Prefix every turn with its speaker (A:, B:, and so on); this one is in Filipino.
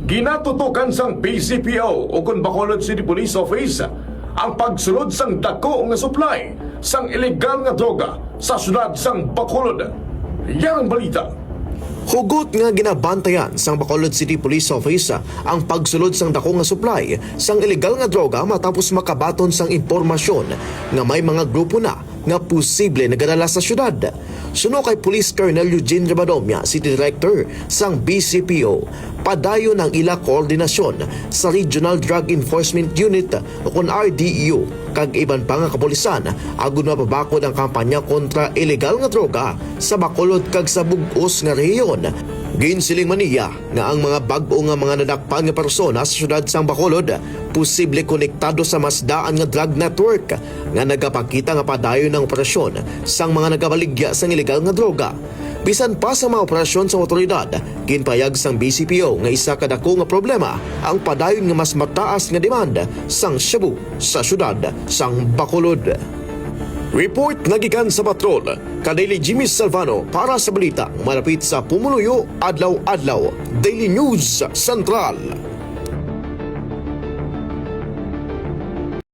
A: ginatutukan sang PCPO o kung Bacolod City Police Office ang pagsulod sang dako nga supply sang ilegal nga droga sa syudad sang Bacolod. Yan ang balita.
B: Hugot nga ginabantayan sang Bacolod City Police Office ang pagsulod sang dako nga supply sang ilegal nga droga matapos makabaton sang impormasyon nga may mga grupo na nga posible nagadala sa syudad. Suno kay Police Colonel Eugene Rabadomia, City Director sang BCPO, padayon ang ila koordinasyon sa Regional Drug Enforcement Unit o kon RDEU kag iban pa nga kapulisan agud mapabakod ang kampanya kontra ilegal nga droga sa Bacolod kag sa bug-os nga rehiyon. Ginsiling maniya nga ang mga bag-o nga mga nadakpan nga persona sa syudad sang Bacolod posible konektado sa mas daan nga drug network nga nagapakita nga padayon ng operasyon sang mga nagabaligya sang ilegal nga droga. Bisan pa sa mga operasyon sa otoridad, ginpayag sang BCPO nga isa kadako nga problema ang padayon nga mas mataas nga demand sang shabu sa syudad sang Bacolod. Report nagikan sa Patrol, kadili Jimmy Salvano para sa balita malapit sa Pumuluyo, Adlaw-Adlaw, Daily News Central.